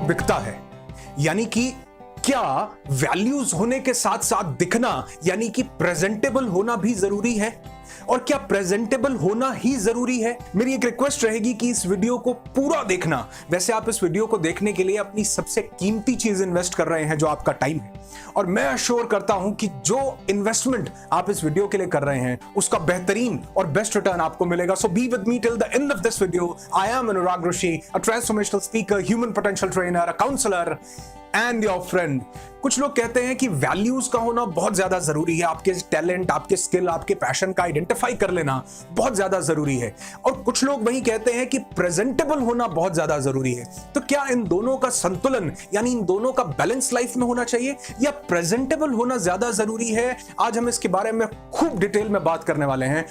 बिकता है, यानी कि क्या वैल्यूज होने के साथ साथ दिखना यानी कि प्रेजेंटेबल होना भी जरूरी है, और क्या प्रेजेंटेबल होना ही जरूरी है? मेरी एक रिक्वेस्ट रहेगी कि इस वीडियो को पूरा देखना। वैसे आप इस वीडियो को देखने के लिए अपनी सबसे कीमती चीज इन्वेस्ट कर रहे हैं, जो आपका टाइम है, और मैं अश्योर करता हूं कि जो इन्वेस्टमेंट आप इस वीडियो के लिए कर रहे हैं उसका बेहतरीन और बेस्ट रिटर्न आपको मिलेगा। So be with me till the end of this video. I am Anurag Rishi, a transformational speaker, human potential trainer, a counsellor and your friend. कुछ लोग कहते हैं कि वैल्यूज का होना बहुत ज्यादा जरूरी है, आपके टैलेंट, आपके स्किल, आपके पैशन का आइडेंटिफाई कर लेना बहुत ज्यादा जरूरी है, और कुछ लोग वही कहते हैं कि प्रेजेंटेबल होना बहुत ज्यादा जरूरी है। तो क्या इन दोनों का संतुलन यानी इन दोनों का बैलेंस लाइफ में होना चाहिए, या प्रेजेंटेबल होना ज्यादा जरूरी है? आज हम इसके बारे में खूब डिटेल में बात करने वाले हैं।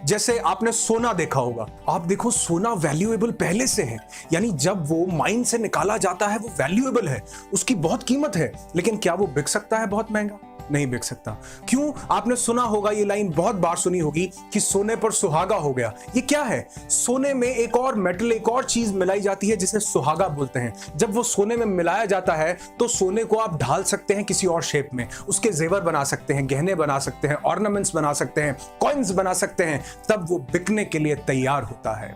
जैसे आपने सोना देखा होगा, आप देखो सोना वैल्यूएबल पहले से है, यानी जब वो माइन से निकाला जाता है वो वैल्यूएबल है, उसकी बहुत कीमत है, लेकिन क्या वो बिक सकता है बहुत महंगा? नहीं बिक सकता। क्यों? आपने सुना होगा, ये लाइन बहुत बार सुनी होगी कि सोने पर सुहागा हो गया। ये क्या है? सोने में एक और मेटल, एक और चीज मिलाई जाती है जिसे सुहागा बोलते हैं। जब वो सोने में मिलाया जाता है तो सोने को आप ढाल सकते हैं किसी और शेप में, उसके जेवर बना सकते हैं, गहने बना सकते हैं, ऑर्नामेंट्स बना सकते हैं, कॉइन्स बना सकते हैं, तब वो बिकने के लिए तैयार होता है।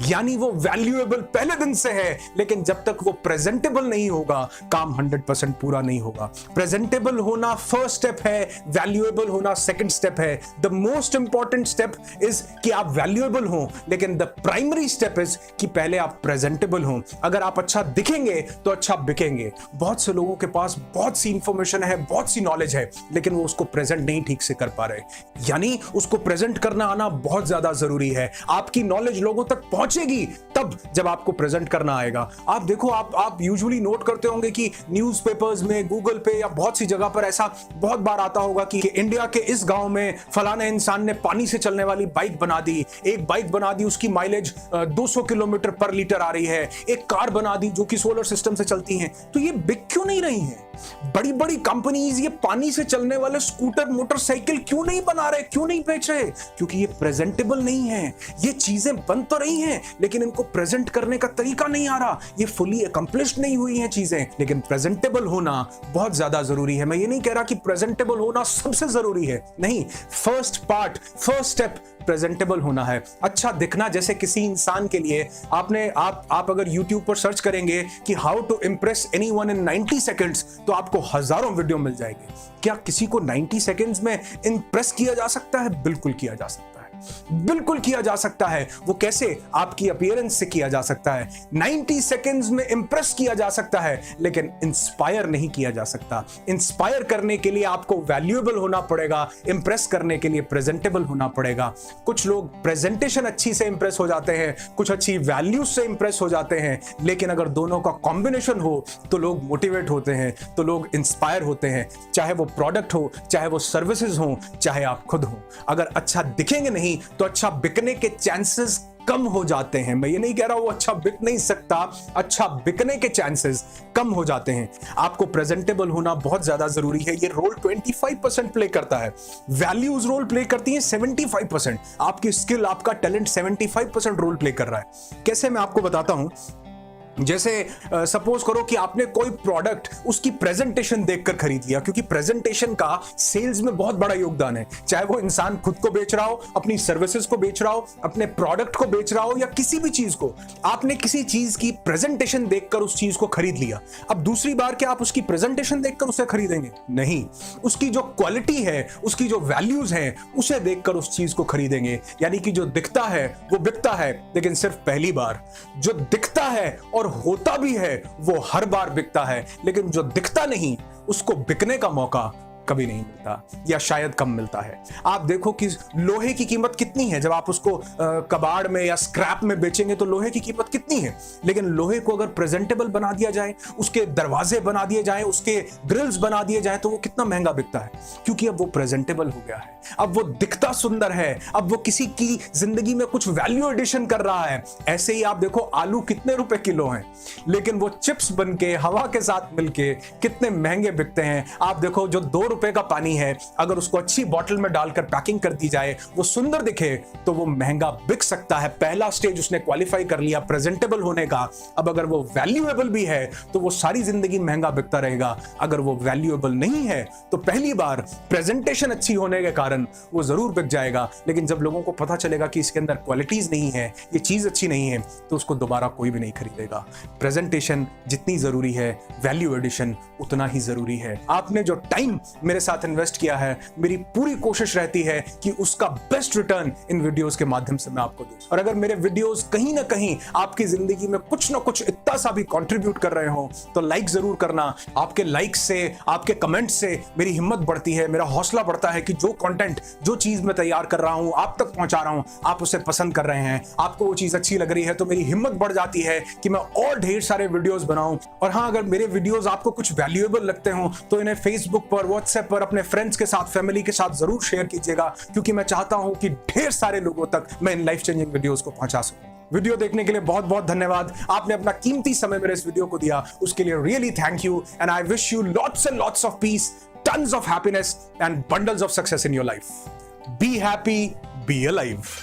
यानी वो वैल्यूएबल पहले दिन से है, लेकिन जब तक वो प्रेजेंटेबल नहीं होगा काम 100% पूरा नहीं होगा। प्रेजेंटेबल होना फर्स्ट स्टेप है, वैल्यूएबल होना सेकंड स्टेप है। The most important step is कि आप वैल्यूएबल हो, लेकिन द प्राइमरी स्टेप इज कि पहले आप प्रेजेंटेबल हो। अगर आप अच्छा दिखेंगे तो अच्छा बिकेंगे। बहुत से लोगों के पास बहुत सी इंफॉर्मेशन है, बहुत सी नॉलेज है, लेकिन वो उसको प्रेजेंट नहीं ठीक से कर पा रहे, यानी उसको प्रेजेंट करना आना बहुत ज्यादा जरूरी है। आपकी नॉलेज लोगों तक पहुंचेगी तब जब आपको प्रेजेंट करना आएगा। आप देखो, आप यूजुअली नोट करते होंगे कि न्यूज़पेपर्स में, गूगल पे या बहुत सी जगह पर ऐसा बहुत बार आता होगा कि इंडिया के इस गांव में फलाने इंसान ने पानी से चलने वाली बाइक बना दी, एक बाइक बना दी, उसकी माइलेज 200 किलोमीटर पर लीटर आ रही है, एक कार बना दी जो कि सोलर सिस्टम से चलती है। तो ये बिक क्यों नहीं रही है? बड़ी बड़ी कंपनीज ये पानी से चलने वाले स्कूटर, मोटरसाइकिल क्यों नहीं बना रहे, क्यों नहीं बेच रहे? क्योंकि ये प्रेजेंटेबल नहीं है। ये चीजें बन तो रही हैं, लेकिन इनको प्रेजेंट करने का तरीका नहीं आ रहा। ये फुली अकम्प्लिश्ड नहीं हुई हैं चीजें, लेकिन प्रेजेंटेबल होना बहुत ज्यादा जरूरी है। मैं ये नहीं कह रहा कि प्रेजेंटेबल होना सबसे जरूरी है, नहीं। First part, first step presentable होना है, अच्छा दिखना। जैसे किसी इंसान के लिए आप अगर YouTube पर सर्च करेंगे कि how to impress anyone in 90 seconds, तो आपको हजारों वीडियो मिल जाएंगे। क्या किसी को 90 सेकंड्स में इंप्रेस किया जा सकता है? बिल्कुल किया जा सकता है, बिल्कुल किया जा सकता है। वो कैसे? आपकी अपीयरेंस से किया जा सकता है। 90 सेकंड्स में इंप्रेस किया जा सकता है, लेकिन इंस्पायर नहीं किया जा सकता। इंस्पायर करने के लिए आपको वैल्यूएबल होना पड़ेगा, इंप्रेस करने के लिए प्रेजेंटेबल होना पड़ेगा। कुछ लोग प्रेजेंटेशन अच्छी से इंप्रेस हो जाते हैं, कुछ अच्छी वैल्यूज से इंप्रेस हो जाते हैं, लेकिन अगर दोनों का कॉम्बिनेशन हो तो लोग मोटिवेट होते हैं, तो लोग इंस्पायर होते हैं। चाहे वो प्रोडक्ट हो, चाहे वो सर्विसेज हो, चाहे आप खुद हो। अगर अच्छा दिखेंगे नहीं तो अच्छा बिकने के चांसेस कम हो जाते हैं। मैं ये नहीं कह रहा वो अच्छा बिक नहीं सकता, अच्छा बिकने के चांसेस कम हो जाते हैं। आपको प्रेजेंटेबल होना बहुत ज्यादा जरूरी है। ये रोल 25% प्ले करता है, वैल्यूज रोल प्ले करती हैं 75%, आपकी स्किल, आपका टैलेंट 75% रोल प्ले कर रहा है। कैसे? मैं आपको बताता हूं। जैसे सपोज करो कि आपने कोई प्रोडक्ट उसकी प्रेजेंटेशन देखकर खरीद लिया, क्योंकि प्रेजेंटेशन का सेल्स में बहुत बड़ा योगदान है। चाहे वो इंसान खुद को बेच रहा हो, अपनी सर्विसेज को बेच रहा हो, अपने प्रोडक्ट को बेच रहा हो, या किसी भी चीज को, आपने किसी चीज की प्रेजेंटेशन देखकर उस चीज को खरीद लिया। अब दूसरी बार क्या आप उसकी प्रेजेंटेशन देखकर उसे खरीदेंगे? नहीं, उसकी जो क्वालिटी है, उसकी जो वैल्यूज है, उसे देखकर उस चीज को खरीदेंगे। यानी कि जो दिखता है वो बिकता है, लेकिन सिर्फ पहली बार। जो दिखता है और होता भी है वो हर बार बिकता है, लेकिन जो दिखता नहीं उसको बिकने का मौका कभी नहीं मिलता, या शायद कम मिलता है। आप देखो कि लोहे की कीमत कितनी है। जब आप उसको कबाड़ में या स्क्रैप में बेचेंगे तो लोहे की कीमत कितनी है, लेकिन लोहे को अगर प्रेजेंटेबल बना दिया जाए, उसके दरवाजे बना दिए जाएं, उसके ग्रिल्स बना दिए जाएं, तो वो कितना महंगा बिकता है, क्योंकि अब वो प्रेजेंटेबल हो गया है, अब वो दिखता सुंदर है, अब वो किसी की जिंदगी में कुछ वैल्यू एडिशन कर रहा है। ऐसे ही आप देखो आलू कितने रुपए किलो हैं, लेकिन वो चिप्स बन के हवा के साथ मिलके कितने महंगे बिकते हैं। आप देखो जो 2 रुपए का पानी है, अगर उसको अच्छी बॉटल में डालकर पैकिंग कर दी जाए, वो सुंदर दिखे, तो वो महंगा बिक सकता है। पहला स्टेज उसने क्वालिफाई कर लिया प्रेजेंटेबल होने का। अब अगर वो वैल्यूएबल भी है तो वो सारी जिंदगी महंगा बिकता रहेगा। अगर वो वैल्यूएबल नहीं है तो पहली बार प्रेजेंटेशन अच्छी होने के कारण वो जरूर बिक जाएगा, लेकिन जब लोगों को पता चलेगा कि इसके अंदर क्वालिटीज नहीं है, ये चीज अच्छी नहीं है, तो उसको दोबारा कोई भी नहीं खरीदेगा। प्रेजेंटेशन जितनी जरूरी है, वैल्यू एडिशन उतना ही जरूरी है। आपने जो टाइम मेरे साथ इन्वेस्ट किया है, मेरी पूरी कोशिश रहती है कि उसका बेस्ट रिटर्न इन वीडियोस के माध्यम से मैं आपको दूं। और अगर मेरे वीडियोस कहीं ना कहीं आपकी जिंदगी में कुछ ना कुछ इतना सा भी कंट्रीब्यूट कर रहे हो तो लाइक जरूर करना। आपके लाइक से, आपके कमेंट से मेरी हिम्मत बढ़ती है, मेरा हौसला बढ़ता है कि जो कंटेंट, जो चीज मैं तैयार कर रहा हूं, आप तक पहुंचा रहा हूं, आप उसे पसंद कर रहे हैं, आपको वो चीज अच्छी लग रही है, तो मेरी हिम्मत बढ़ जाती है कि मैं और ढेर सारे वीडियोस बनाऊं। और हां, अगर मेरे वीडियोस आपको कुछ वैल्यूएबल लगते हो तो इन्हें फेसबुक पर, व्हाट्सएप पर अपने फ्रेंड्स के साथ, फैमिली के साथ जरूर शेयर कीजिएगा, क्योंकि मैं चाहता हूं कि ढेर सारे लोगों तक मैं इन लाइफ चेंजिंग वीडियोस को पहुंचा सकूं। वीडियो देखने के लिए बहुत बहुत धन्यवाद। आपने अपना कीमती समय मेरे इस वीडियो को दिया, उसके लिए really thank you. And I wish you lots and lots of peace, tons of happiness and bundles of success in your life. Be happy, be alive.